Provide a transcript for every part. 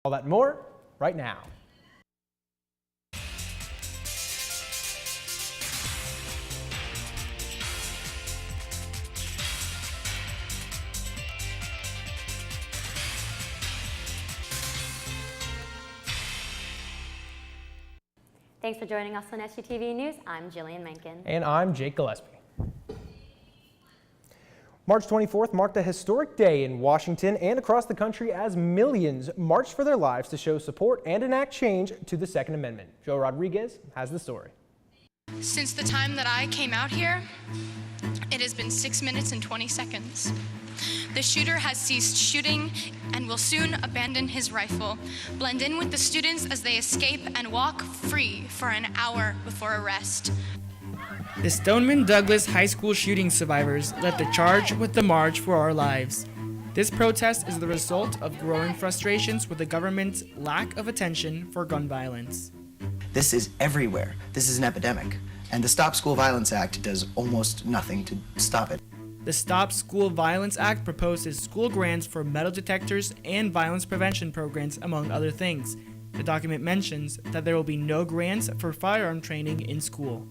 All that and more right now. Thanks for joining us on SUTV News. I'm Jillian Menken. And I'm Jake Gillespie. March 24th marked a historic day in Washington and across the country as millions marched for their lives to show support and enact change to the Second Amendment. Joe Rodriguez has the story. Since the time that I came out here, it has been 6 minutes and 20 seconds. The shooter has ceased shooting and will soon abandon his rifle, blend in with the students as they escape, and walk free for an hour before arrest. The Stoneman Douglas High School shooting survivors led the charge with the March for Our Lives. This protest is the result of growing frustrations with the government's lack of attention for gun violence. This is everywhere. This is an epidemic, and the Stop School Violence Act does almost nothing to stop it. The Stop School Violence Act proposes school grants for metal detectors and violence prevention programs, among other things. The document mentions that there will be no grants for firearm training in school.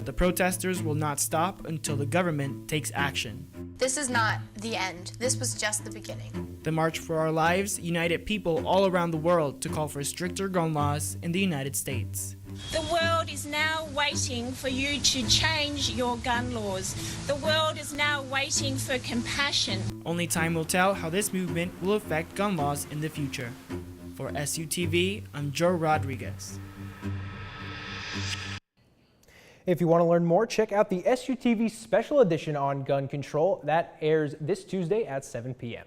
The protesters will not stop until the government takes action. This is not the end. This was just the beginning. The March for Our Lives united people all around the world to call for stricter gun laws in the United States. The world is now waiting for you to change your gun laws. The world is now waiting for compassion. Only time will tell how this movement will affect gun laws in the future. For SUTV, I'm Joe Rodriguez. If you want to learn more, check out the SUTV special edition on gun control that airs this Tuesday at 7 p.m.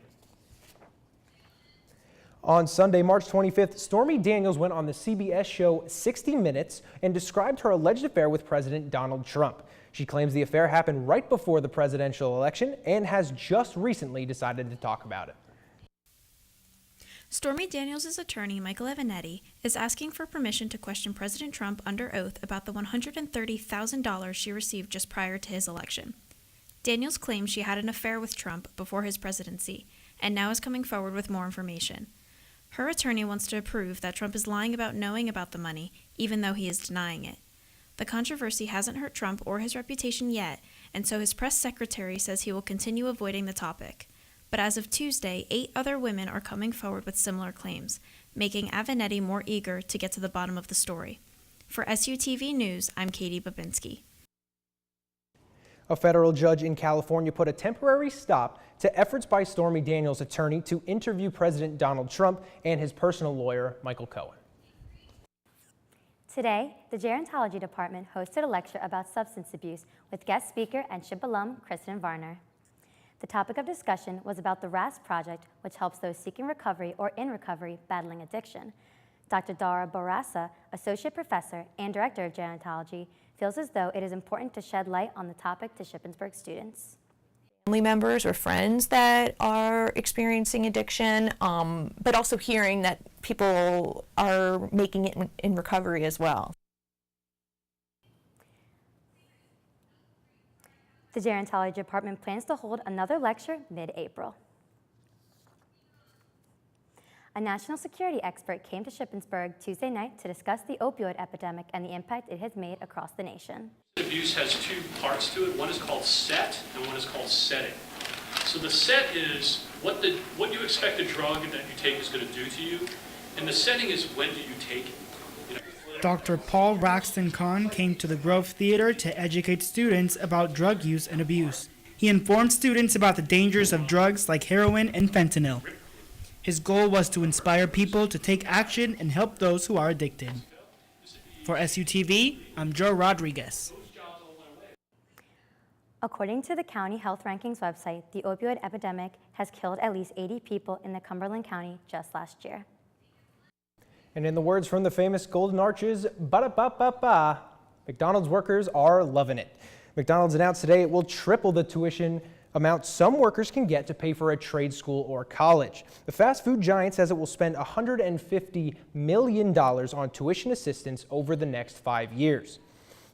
On Sunday, March 25th, Stormy Daniels went on the CBS show 60 Minutes and described her alleged affair with President Donald Trump. She claims the affair happened right before the presidential election and has just recently decided to talk about it. Stormy Daniels' attorney, Michael Avenatti, is asking for permission to question President Trump under oath about the $130,000 she received just prior to his election. Daniels claims she had an affair with Trump before his presidency, and now is coming forward with more information. Her attorney wants to prove that Trump is lying about knowing about the money, even though he is denying it. The controversy hasn't hurt Trump or his reputation yet, and so his press secretary says he will continue avoiding the topic. But as of Tuesday, 8 other women are coming forward with similar claims, making Avenatti more eager to get to the bottom of the story. For SUTV News, I'm Katie Babinski. A federal judge in California put a temporary stop to efforts by Stormy Daniels' attorney to interview President Donald Trump and his personal lawyer, Michael Cohen. Today, the Gerontology Department hosted a lecture about substance abuse with guest speaker and SHIP alum Kristen Varner. The topic of discussion was about the RAS project, which helps those seeking recovery or in recovery battling addiction. Dr. Dara Barasa, Associate Professor and Director of Gerontology, feels as though it is important to shed light on the topic to Shippensburg students. Family members or friends that are experiencing addiction, but also hearing that people are making it in recovery as well. The Gerontology Department plans to hold another lecture mid-April. A national security expert came to Shippensburg Tuesday night to discuss the opioid epidemic and the impact it has made across the nation. Abuse has 2 parts to it. One is called set and one is called setting. So the set is what you expect a drug that you take is going to do to you, and the setting is when do you take it. Dr. Paul Braxton Kahn came to the Grove Theater to educate students about drug use and abuse. He informed students about the dangers of drugs like heroin and fentanyl. His goal was to inspire people to take action and help those who are addicted. For SUTV, I'm Joe Rodriguez. According to the County Health Rankings website, the opioid epidemic has killed at least 80 people in the Cumberland County just last year. And in the words from the famous Golden Arches, ba-da-ba-ba-ba, McDonald's workers are loving it. McDonald's announced today it will triple the tuition amount some workers can get to pay for a trade school or college. The fast food giant says it will spend $150 million on tuition assistance over the next 5 years.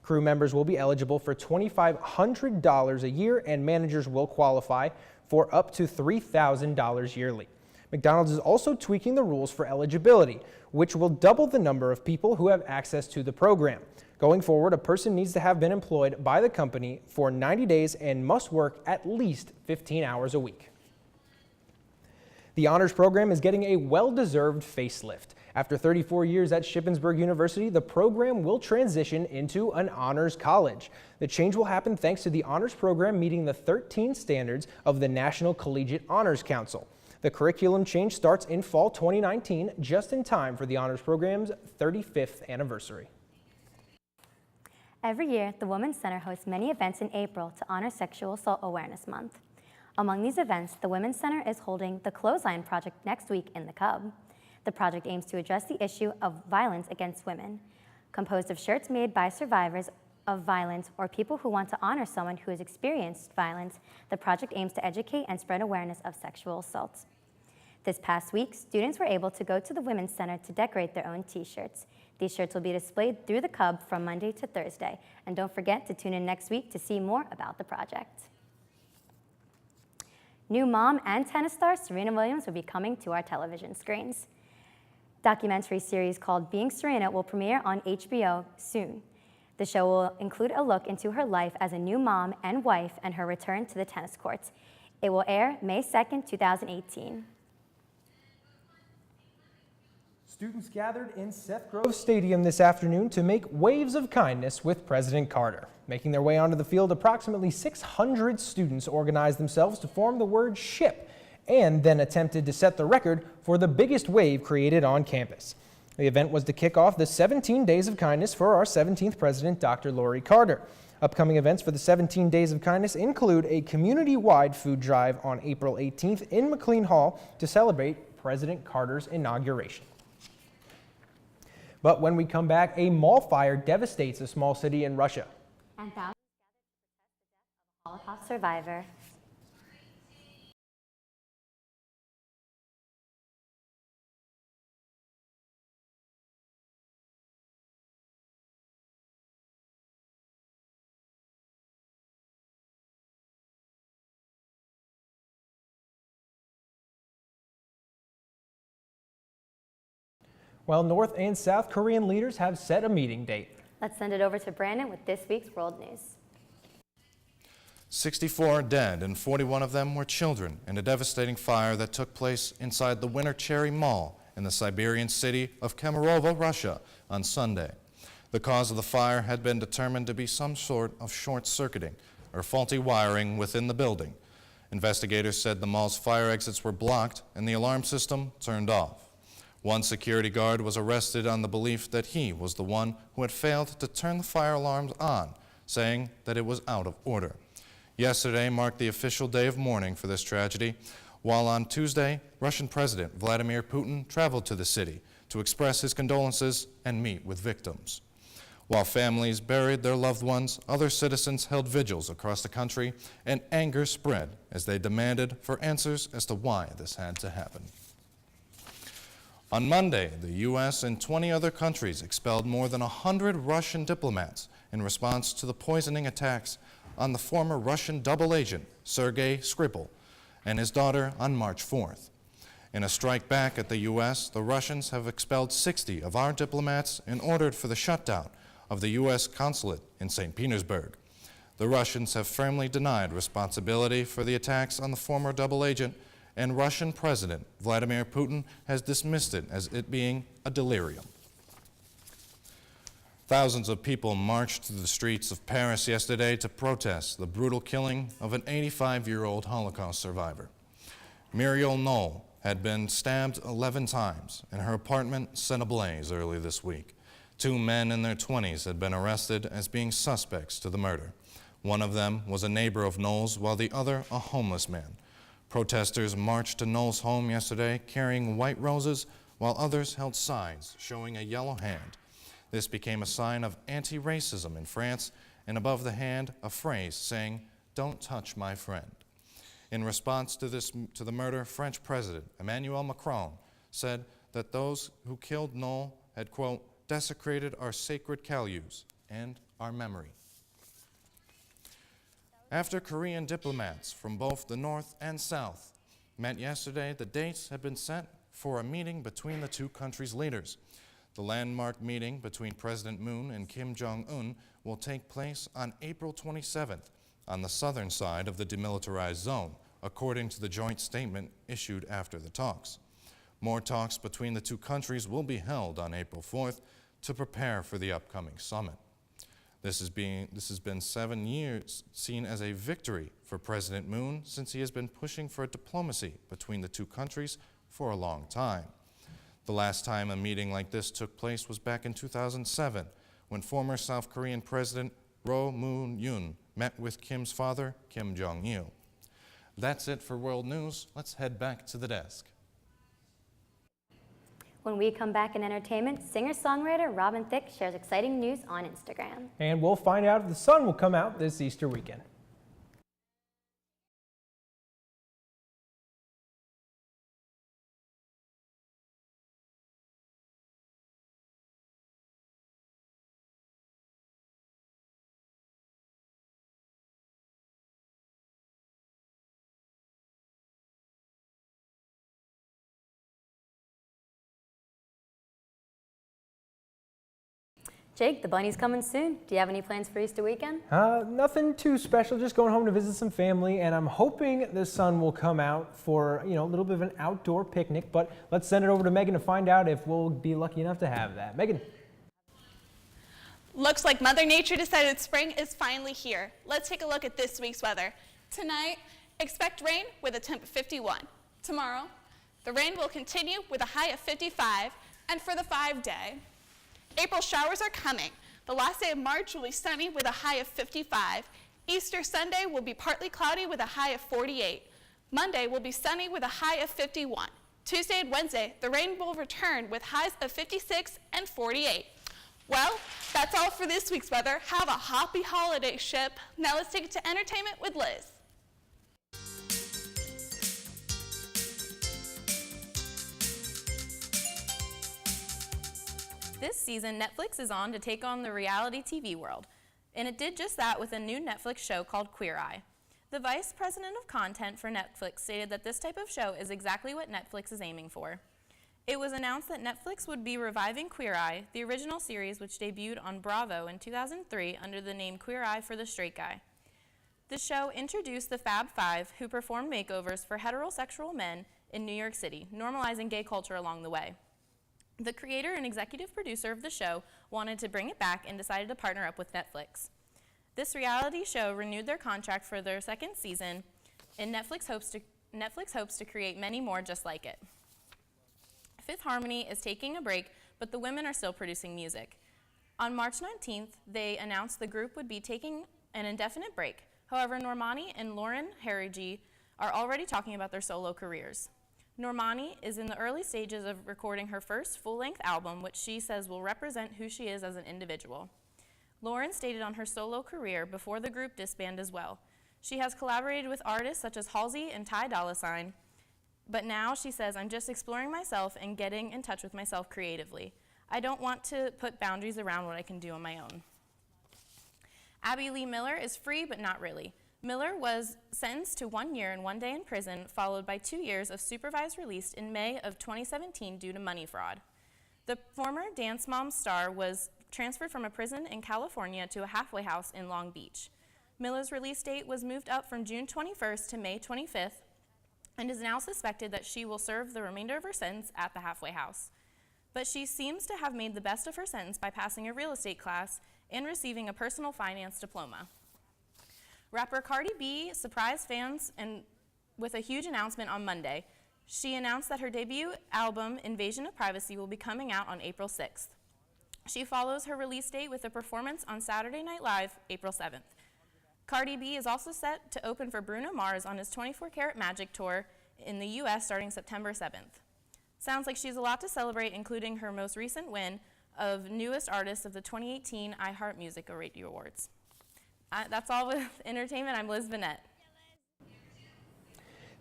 Crew members will be eligible for $2,500 a year, and managers will qualify for up to $3,000 yearly. McDonald's is also tweaking the rules for eligibility, which will double the number of people who have access to the program. Going forward, a person needs to have been employed by the company for 90 days and must work at least 15 hours a week. The honors program is getting a well-deserved facelift. After 34 years at Shippensburg University, the program will transition into an honors college. The change will happen thanks to the honors program meeting the 13 standards of the National Collegiate Honors Council. The curriculum change starts in fall 2019, just in time for the honors program's 35th anniversary. Every year, the Women's Center hosts many events in April to honor Sexual Assault Awareness Month. Among these events, the Women's Center is holding the Clothesline Project next week in the Cub. The project aims to address the issue of violence against women. Composed of shirts made by survivors of violence or people who want to honor someone who has experienced violence, the project aims to educate and spread awareness of sexual assault. This past week, students were able to go to the Women's Center to decorate their own t-shirts. These shirts will be displayed through the Cub from Monday to Thursday. And don't forget to tune in next week to see more about the project. New mom and tennis star Serena Williams will be coming to our television screens. Documentary series called Being Serena will premiere on HBO soon. The show will include a look into her life as a new mom and wife and her return to the tennis courts. It will air May 2nd, 2018. Students gathered in Seth Grove Stadium this afternoon to make waves of kindness with President Carter. Making their way onto the field, approximately 600 students organized themselves to form the word SHIP and then attempted to set the record for the biggest wave created on campus. The event was to kick off the 17 Days of Kindness for our 17th president, Dr. Lori Carter. Upcoming events for the 17 Days of Kindness include a community-wide food drive on April 18th in McLean Hall to celebrate President Carter's inauguration. But when we come back, a mall fire devastates a small city in Russia. And thousands gathered to protest the death of a Holocaust survivor. Well, North and South Korean leaders have set a meeting date. Let's send it over to Brandon with this week's World News. 64 dead and 41 of them were children in a devastating fire that took place inside the Winter Cherry Mall in the Siberian city of Kemerovo, Russia on Sunday. The cause of the fire had been determined to be some sort of short-circuiting or faulty wiring within the building. Investigators said the mall's fire exits were blocked and the alarm system turned off. One security guard was arrested on the belief that he was the one who had failed to turn the fire alarms on, saying that it was out of order. Yesterday marked the official day of mourning for this tragedy, while on Tuesday, Russian President Vladimir Putin traveled to the city to express his condolences and meet with victims. While families buried their loved ones, other citizens held vigils across the country, and anger spread as they demanded for answers as to why this had to happen. On Monday, the U.S. and 20 other countries expelled more than 100 Russian diplomats in response to the poisoning attacks on the former Russian double agent, Sergei Skripal, and his daughter on March 4th. In a strike back at the U.S., the Russians have expelled 60 of our diplomats and ordered for the shutdown of the U.S. consulate in St. Petersburg. The Russians have firmly denied responsibility for the attacks on the former double agent, and Russian President Vladimir Putin has dismissed it as it being a delirium. Thousands of people marched through the streets of Paris yesterday to protest the brutal killing of an 85-year-old Holocaust survivor. Muriel Knoll had been stabbed 11 times and her apartment set ablaze early this week. 2 men in their 20s had been arrested as being suspects to the murder. One of them was a neighbor of Knoll's, while the other a homeless man. Protesters marched to Knoll's home yesterday carrying white roses, while others held signs showing a yellow hand. This became a sign of anti-racism in France, and above the hand, a phrase saying, "Don't touch my friend." In response to the murder, French President Emmanuel Macron said that those who killed Knoll had, quote, desecrated our sacred cailloux and our memory. After Korean diplomats from both the North and South met yesterday, the dates have been set for a meeting between the two countries' leaders. The landmark meeting between President Moon and Kim Jong-un will take place on April 27th on the southern side of the demilitarized zone, according to the joint statement issued after the talks. More talks between the two countries will be held on April 4th to prepare for the upcoming summit. This has been 7 years seen as a victory for President Moon since he has been pushing for diplomacy between the two countries for a long time. The last time a meeting like this took place was back in 2007 when former South Korean President Roh Moon-hyun met with Kim's father, Kim Jong-il. That's it for World News. Let's head back to the desk. When we come back in entertainment, singer-songwriter Robin Thicke shares exciting news on Instagram. And we'll find out if the sun will come out this Easter weekend. Jake, the bunny's coming soon. Do you have any plans for Easter weekend? Nothing too special, just going home to visit some family, and I'm hoping the sun will come out for, a little bit of an outdoor picnic, but let's send it over to Megan to find out if we'll be lucky enough to have that. Megan. Looks like Mother Nature decided spring is finally here. Let's take a look at this week's weather. Tonight, expect rain with a temp of 51. Tomorrow, the rain will continue with a high of 55, and for the 5-day, April showers are coming. The last day of March will be sunny with a high of 55. Easter Sunday will be partly cloudy with a high of 48. Monday will be sunny with a high of 51. Tuesday and Wednesday, the rain will return with highs of 56 and 48. Well, that's all for this week's weather. Have a happy holiday, Ship. Now let's take it to entertainment with Liz. This season, Netflix is on to take on the reality TV world, and it did just that with a new Netflix show called Queer Eye. The vice president of content for Netflix stated that this type of show is exactly what Netflix is aiming for. It was announced that Netflix would be reviving Queer Eye, the original series which debuted on Bravo in 2003 under the name Queer Eye for the Straight Guy. The show introduced the Fab Five, who performed makeovers for heterosexual men in New York City, normalizing gay culture along the way. The creator and executive producer of the show wanted to bring it back and decided to partner up with Netflix. This reality show renewed their contract for their second season, and Netflix hopes to create many more just like it. Fifth Harmony is taking a break, but the women are still producing music. On March 19th, they announced the group would be taking an indefinite break. However, Normani and Lauren Harigi are already talking about their solo careers. Normani is in the early stages of recording her first full-length album, which she says will represent who she is as an individual. Lauren stated on her solo career before the group disbanded as well. She has collaborated with artists such as Halsey and Ty Dolla $ign, but now she says, I'm just exploring myself and getting in touch with myself creatively. I don't want to put boundaries around what I can do on my own. Abby Lee Miller is free, but not really. Miller was sentenced to 1 year and 1 day in prison, followed by 2 years of supervised release in May of 2017 due to money fraud. The former Dance Moms star was transferred from a prison in California to a halfway house in Long Beach. Miller's release date was moved up from June 21st to May 25th, and is now suspected that she will serve the remainder of her sentence at the halfway house. But she seems to have made the best of her sentence by passing a real estate class and receiving a personal finance diploma. Rapper Cardi B surprised fans with a huge announcement on Monday. She announced that her debut album, Invasion of Privacy, will be coming out on April 6th. She follows her release date with a performance on Saturday Night Live, April 7th. Cardi B is also set to open for Bruno Mars on his 24 Karat Magic Tour in the US starting September 7th. Sounds like she has a lot to celebrate, including her most recent win of Newest Artist of the 2018 iHeart Music Radio Awards. That's all with entertainment. I'm Liz Vanette.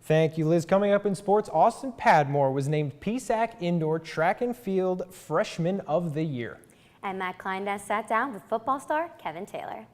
Thank you, Liz. Coming up in sports, Austin Padmore was named PSAC Indoor Track and Field Freshman of the Year. And Matt Klein sat down with football star Kevin Taylor.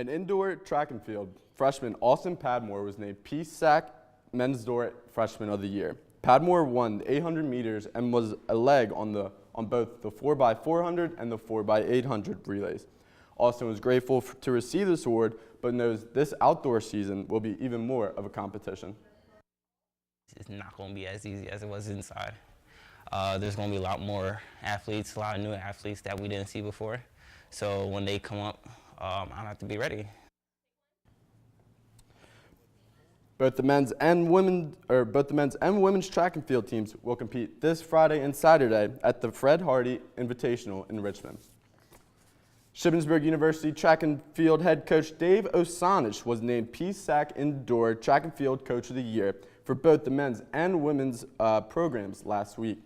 In indoor track and field, freshman Austin Padmore was named PSAC Men's Door Freshman of the Year. Padmore won the 800 meters and was a leg on both the 4x400 and the 4x800 relays. Austin was grateful to receive this award, but knows this outdoor season will be even more of a competition. It's not going to be as easy as it was inside. There's going to be a lot more athletes, a lot of new athletes that we didn't see before. So when they come up, I have to be ready. Both the men's and women's track and field teams will compete this Friday and Saturday at the Fred Hardy Invitational in Richmond. Shippensburg University track and field head coach Dave Osanich was named PSAC Indoor Track and Field Coach of the Year for both the men's and women's programs last week.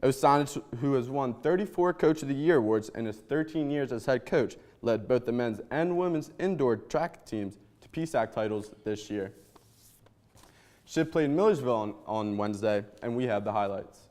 Osanich, who has won 34 Coach of the Year awards in his 13 years as head coach, led both the men's and women's indoor track teams to PSAC titles this year. Ship played Millersville on Wednesday, and we have the highlights.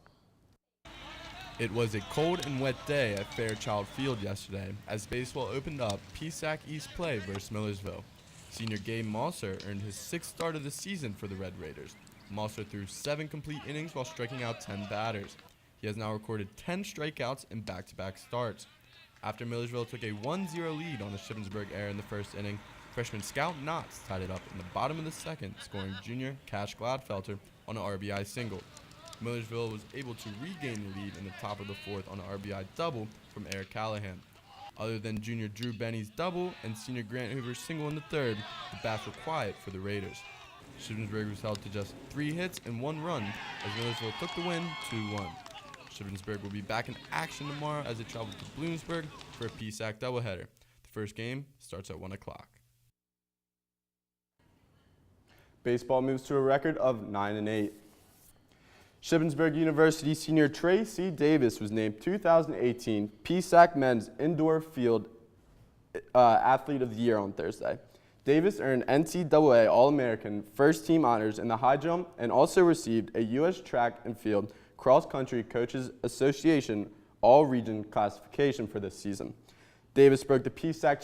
It was a cold and wet day at Fairchild Field yesterday as baseball opened up PSAC East play versus Millersville. Senior Gabe Mosser earned his 6th start of the season for the Red Raiders. Mosser threw 7 complete innings while striking out 10 batters. He has now recorded 10 strikeouts in back-to-back starts. After Millersville took a 1-0 lead on the Shippensburg Air in the first inning, freshman Scout Knotts tied it up in the bottom of the second, scoring junior Cash Gladfelter on an RBI single. Millersville was able to regain the lead in the top of the 4th on an RBI double from Eric Callahan. Other than junior Drew Benny's double and senior Grant Hoover's single in the 3rd, the bats were quiet for the Raiders. Shippensburg was held to just 3 hits and 1 run as Millersville took the win 2-1. Shippensburg will be back in action tomorrow as they travel to Bloomsburg for a PSAC doubleheader. The first game starts at 1 o'clock. Baseball moves to a record of 9-8. Shippensburg University senior Trey C. Davis was named 2018 PSAC Men's Indoor Field Athlete of the Year on Thursday. Davis earned NCAA All-American First Team honors in the high jump and also received a U.S. Track and Field Cross Country Coaches Association All-Region classification for this season. Davis broke the PSAC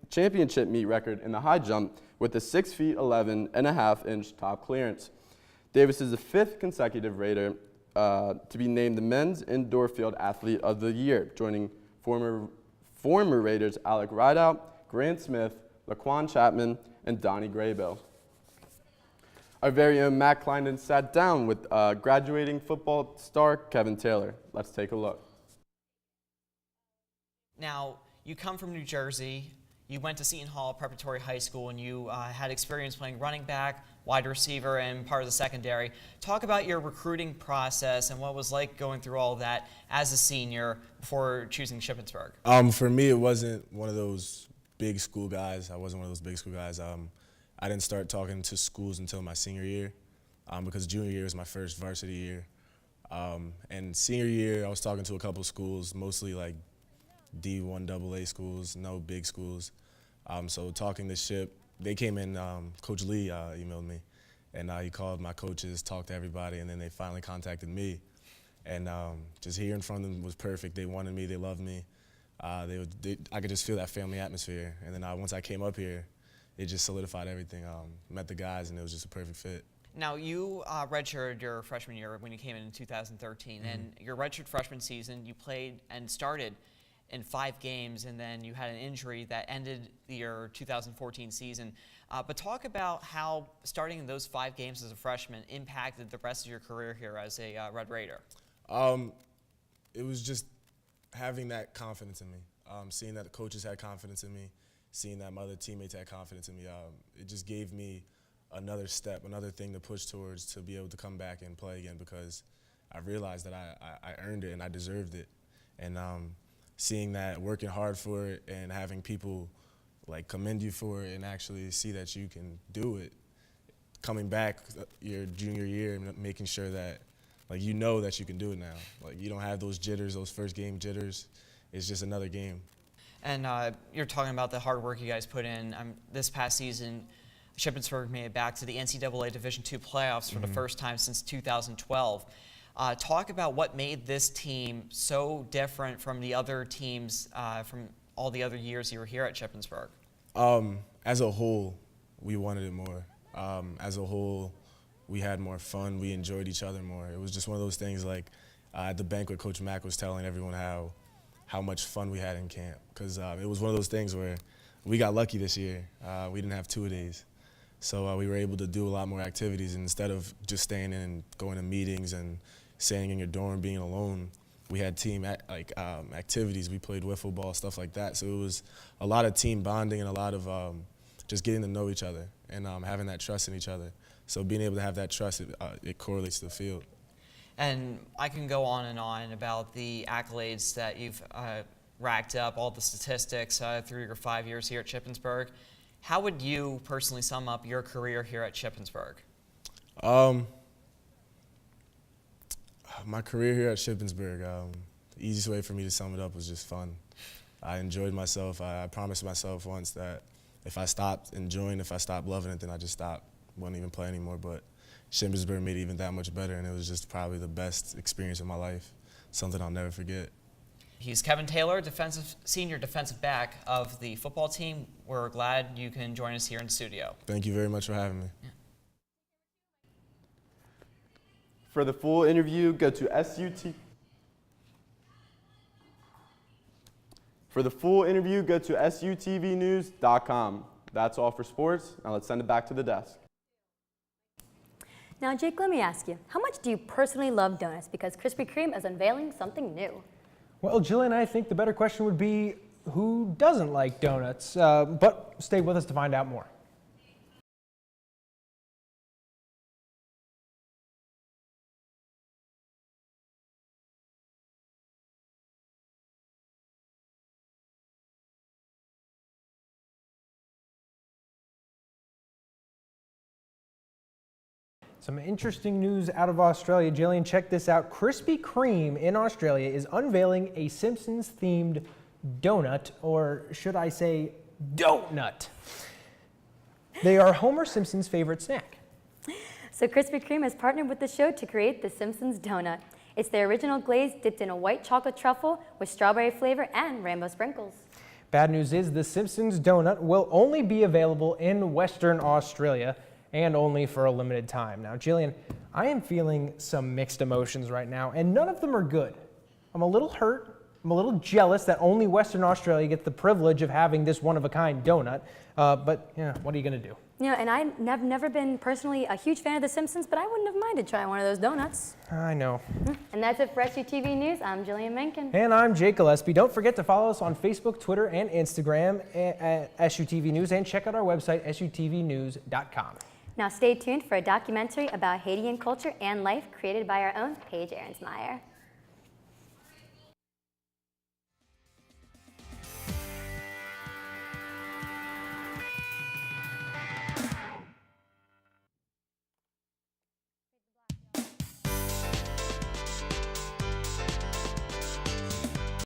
championship meet record in the high jump with a 6 feet 11.5-inch top clearance. Davis is the 5th consecutive Raider to be named the Men's Indoor Field Athlete of the Year, joining former Raiders Alec Rideout, Grant Smith, Laquan Chapman, and Donnie Graybill. Our very own Matt Kleinen sat down with graduating football star Kevin Taylor. Let's take a look. Now, you come from New Jersey. You went to Seton Hall Preparatory High School, and you had experience playing running back, wide receiver, and part of the secondary. Talk about your recruiting process and what it was like going through all of that as a senior before choosing Shippensburg. For me, it wasn't one of those big school guys. I wasn't one of those big school guys. I didn't start talking to schools until my senior year because junior year was my first varsity year. And senior year, I was talking to a couple schools, mostly like D1 AA schools, no big schools. So talking to Ship, they came in, Coach Lee emailed me, and he called my coaches, talked to everybody, and then they finally contacted me. And just hearing from them was perfect. They wanted me, they loved me. I could just feel that family atmosphere. And then once I came up here, it just solidified everything. Met the guys, and it was just a perfect fit. Now, you redshirted your freshman year when you came in 2013, and your redshirt freshman season, you played and started in 5 games, and then you had an injury that ended your 2014 season. But talk about how starting in those 5 games as a freshman impacted the rest of your career here as a Red Raider. It was just having that confidence in me, seeing that the coaches had confidence in me, seeing that my other teammates had confidence in me. It just gave me another step, another thing to push towards to be able to come back and play again, because I realized that I earned it and I deserved it. And seeing that, working hard for it, and having people like commend you for it and actually see that you can do it, coming back your junior year and making sure that like you know that you can do it now. Like you don't have those jitters, those first game jitters. It's just another game. And you're talking about the hard work you guys put in. This past season, Shippensburg made it back to the NCAA Division II playoffs for the first time since 2012. Talk about what made this team so different from the other teams from all the other years you were here at Shippensburg. As a whole, we wanted it more. As a whole, we had more fun. We enjoyed each other more. It was just one of those things like at the banquet, Coach Mack was telling everyone how much fun we had in camp. Because it was one of those things where we got lucky this year. We didn't have two-a-days. So we were able to do a lot more activities. And instead of just staying in and going to meetings and staying in your dorm, being alone, we had team activities. We played wiffle ball, stuff like that. So it was a lot of team bonding and a lot of just getting to know each other and having that trust in each other. So being able to have that trust, it correlates to the field. And I can go on and on about the accolades that you've racked up, all the statistics through your 5 years here at Shippensburg. How would you personally sum up your career here at Shippensburg? My career here at Shippensburg, the easiest way for me to sum it up was just fun. I enjoyed myself. I promised myself once that if I stopped enjoying, if I stopped loving it, then I just stopped. Wouldn't even play anymore. But Shippensburg made it even that much better, and it was just probably the best experience of my life, something I'll never forget. He's Kevin Taylor, senior defensive back of the football team. We're glad you can join us here in the studio. Thank you very much for having me. Yeah. For the full interview, go to SUTVnews.com. That's all for sports. Now let's send it back to the desk. Now, Jake, let me ask you, how much do you personally love donuts? Because Krispy Kreme is unveiling something new. Well, Jillian, I think the better question would be, who doesn't like donuts? But stay with us to find out more. Some interesting news out of Australia. Jillian, check this out. Krispy Kreme in Australia is unveiling a Simpsons-themed donut, or should I say donut. They are Homer Simpson's favorite snack. So Krispy Kreme has partnered with the show to create the Simpsons donut. It's the original glaze dipped in a white chocolate truffle with strawberry flavor and rainbow sprinkles. Bad news is the Simpsons donut will only be available in Western Australia, and only for a limited time. Now, Jillian, I am feeling some mixed emotions right now, and none of them are good. I'm a little hurt. I'm a little jealous that only Western Australia gets the privilege of having this one-of-a-kind donut, but yeah, what are you going to do? You know, and I've never been personally a huge fan of The Simpsons, but I wouldn't have minded trying one of those donuts. I know. And that's it for SUTV News. I'm Jillian Menken. And I'm Jake Gillespie. Don't forget to follow us on Facebook, Twitter, and Instagram at SUTV News, and check out our website, SUTVnews.com. Now stay tuned for a documentary about Haitian culture and life created by our own Paige Ahrensmeyer.